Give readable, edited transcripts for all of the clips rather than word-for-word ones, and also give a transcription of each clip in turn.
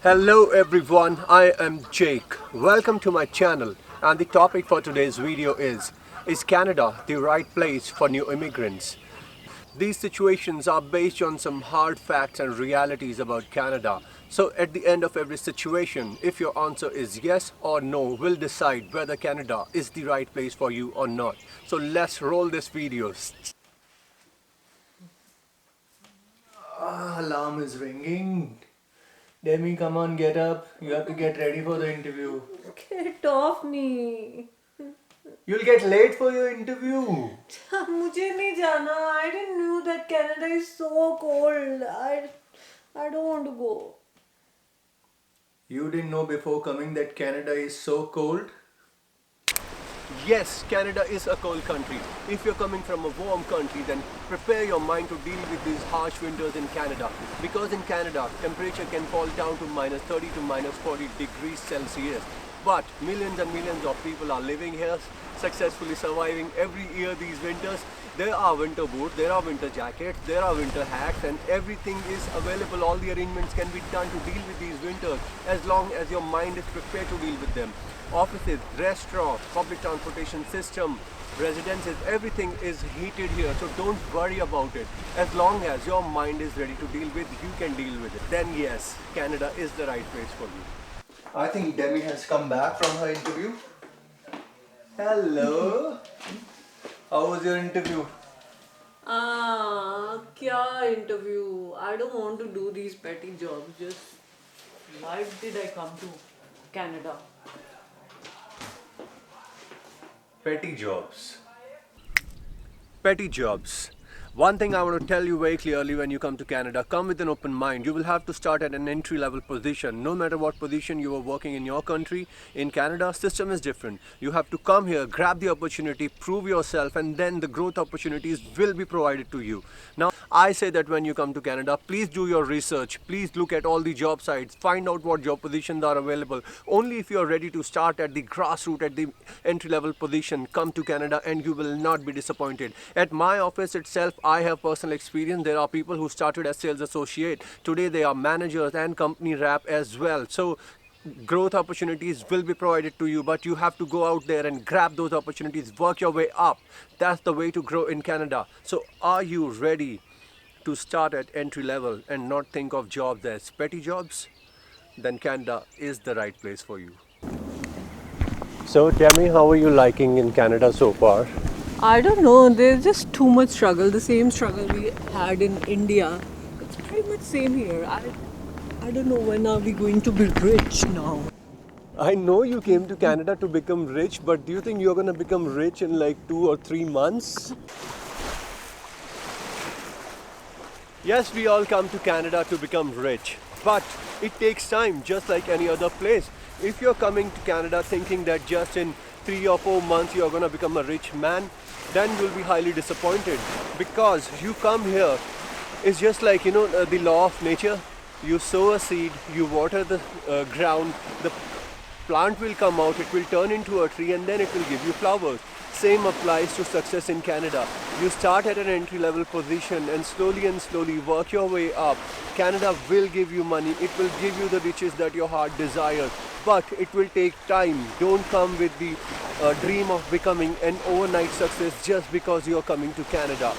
Hello everyone, I am Jake. Welcome to my channel, and the topic for today's video is Canada the right place for new immigrants? These situations are based on some hard facts and realities about Canada. So at the end of every situation, if your answer is yes or no, will decide whether Canada is the right place for you or not. So let's roll this video. Alarm is ringing. Demi, come on, get up. You have to get ready for the interview. Get off me. You'll get late for your interview. मुझे नहीं जाना. I didn't know that Canada is so cold. I don't want to go. You didn't know before coming that Canada is so cold? Yes, Canada is a cold country. If you're coming from a warm country, then prepare your mind to deal with these harsh winters in Canada. Because in Canada, temperature can fall down to minus 30 to minus 40 degrees Celsius. But millions and millions of people are living here, successfully surviving every year these winters. There are winter boots, there are winter jackets, there are winter hats, and everything is available. All the arrangements can be done to deal with these winters as long as your mind is prepared to deal with them. Offices, restaurants, public transportation system, residences, everything is heated here, so don't worry about it. As long as your mind is ready to deal with, you can deal with it. Then yes, Canada is the right place for you. I think Demi has come back from her interview. Hello. How was your interview? क्या interview? I don't want to do these petty jobs. Just why did I come to Canada? Petty jobs. Petty jobs. One thing I want to tell you very clearly: when you come to Canada, come with an open mind. You will have to start at an entry-level position. No matter what position you are working in your country, in Canada, system is different. You have to come here, grab the opportunity, prove yourself, and then the growth opportunities will be provided to you. Now, I say that when you come to Canada, please do your research. Please look at all the job sites. Find out what job positions are available. Only if you are ready to start at the grassroots, at the entry-level position, come to Canada and you will not be disappointed. At my office itself, I have personal experience. There are people who started as sales associate. Today they are managers and company rep as well. So growth opportunities will be provided to you, but you have to go out there and grab those opportunities, work your way up. That's the way to grow in Canada. So are you ready to start at entry level and not think of jobs as petty jobs? Then Canada is the right place for you. So Demi, how are you liking in Canada so far? I don't know. There's just too much struggle. The same struggle we had in India. It's pretty much same here. I don't know when are we going to be rich now. I know you came to Canada to become rich, but do you think you're going to become rich in like 2 or 3 months? Yes, we all come to Canada to become rich, but it takes time, just like any other place. If you're coming to Canada thinking that just in 3 or 4 months you're going to become a rich man, then you'll be highly disappointed, because you come here, it's just like, the law of nature. You sow a seed, you water the ground, the plant will come out, it will turn into a tree, and then it will give you flowers. Same applies to success in Canada. You start at an entry-level position and slowly work your way up. Canada will give you money, it will give you the riches that your heart desires, but it will take time. Don't come with the dream of becoming an overnight success just because you're coming to Canada.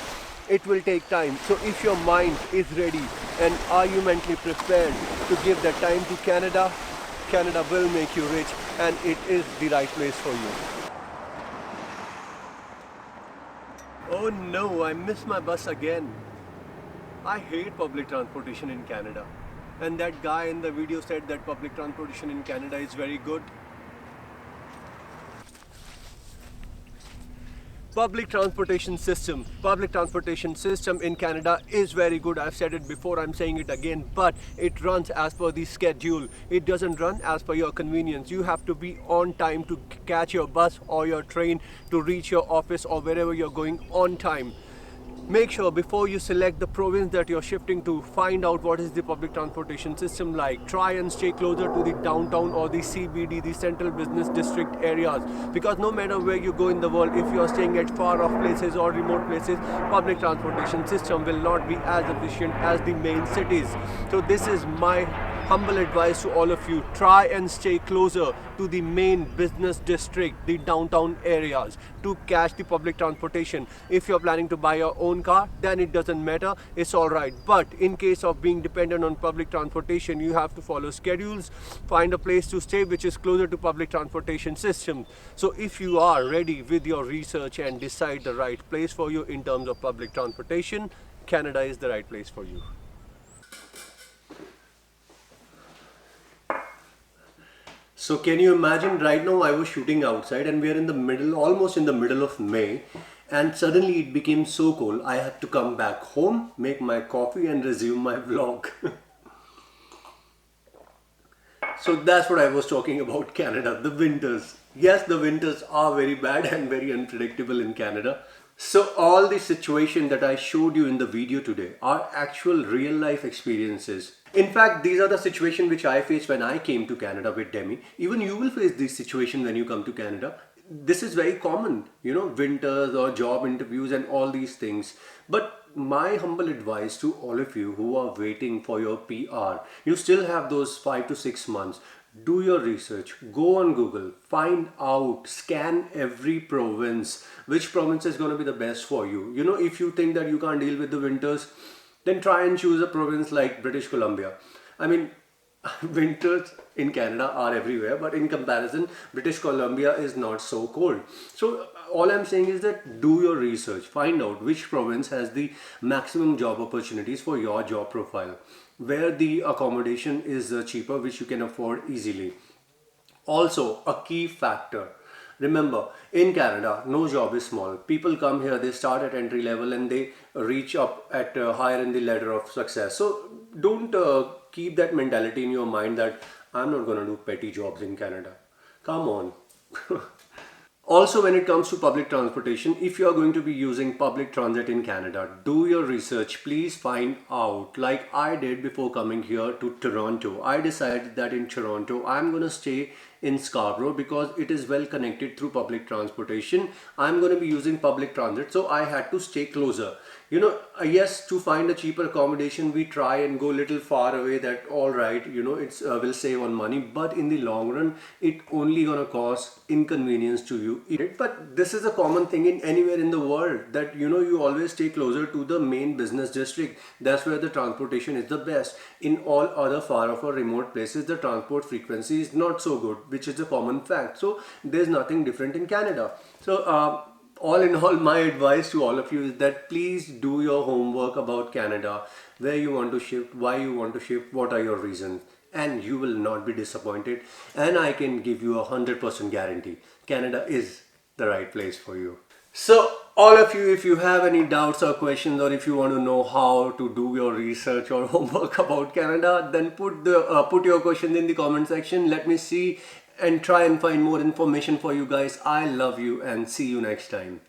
It will take time. So if your mind is ready and are you mentally prepared to give that time to Canada, Canada will make you rich, and it is the right place for you. Oh no, I missed my bus again. I hate public transportation in Canada. And that guy in the video said that public transportation in Canada is very good. Public transportation system in Canada is very good. I've said it before, I'm saying it again, but it runs as per the schedule. It doesn't run as per your convenience. You have to be on time to catch your bus or your train to reach your office or wherever you're going on time. Make sure before you select the province that you're shifting to, find out what is the public transportation system like. Try and stay closer to the downtown or the CBD, the central business district areas, because no matter where you go in the world, if you're staying at far off places or remote places, public transportation system will not be as efficient as the main cities. So this is my Humble advice to all of you, try and stay closer to the main business district, the downtown areas, to catch the public transportation. If you're planning to buy your own car, then it doesn't matter, it's alright. But in case of being dependent on public transportation, you have to follow schedules, find a place to stay which is closer to public transportation system. So if you are ready with your research and decide the right place for you in terms of public transportation, Canada is the right place for you. So can you imagine, right now I was shooting outside and we are in the middle, almost in the middle of May, and suddenly it became so cold I had to come back home, make my coffee and resume my vlog. So that's what I was talking about Canada, the winters. Yes, the winters are very bad and very unpredictable in Canada. So all the situation that I showed you in the video today are actual real life experiences. In fact, these are the situation which I faced when I came to Canada with Demi. Even you will face this situation when you come to Canada. This is very common, winters or job interviews and all these things. But my humble advice to all of you who are waiting for your PR, you still have those 5 to 6 months. Do your research, go on Google, find out, scan every province, which province is going to be the best for you. If you think that you can't deal with the winters, then try and choose a province like British Columbia. I mean, winters in Canada are everywhere, but in comparison, British Columbia is not so cold. So all I'm saying is that do your research, find out which province has the maximum job opportunities for your job profile, where the accommodation is cheaper, which you can afford easily. Also, a key factor. Remember, in Canada, no job is small. People come here, they start at entry level and they reach up at higher in the ladder of success. So don't keep that mentality in your mind that I'm not going to do petty jobs in Canada. Come on. Also, when it comes to public transportation, if you are going to be using public transit in Canada, do your research. Please find out, like I did before coming here to Toronto. I decided that in Toronto, I'm going to stay in Scarborough because it is well connected through public transportation. I'm going to be using public transit, so I had to stay closer. Yes, to find a cheaper accommodation, we try and go a little far away. That all right, it's will save on money, but in the long run, it only gonna cause inconvenience to you. But this is a common thing in anywhere in the world that you always stay closer to the main business district. That's where the transportation is the best. In all other far off or remote places, the transport frequency is not so good, which is a common fact. So there's nothing different in Canada. So all in all, my advice to all of you is that please do your homework about Canada, where you want to shift, why you want to shift, what are your reasons, and you will not be disappointed. And I can give you 100% guarantee, Canada is the right place for you. So all of you, if you have any doubts or questions, or if you want to know how to do your research or homework about Canada, then put your questions in the comment section. Let me see and try and find more information for you guys. I love you and see you next time.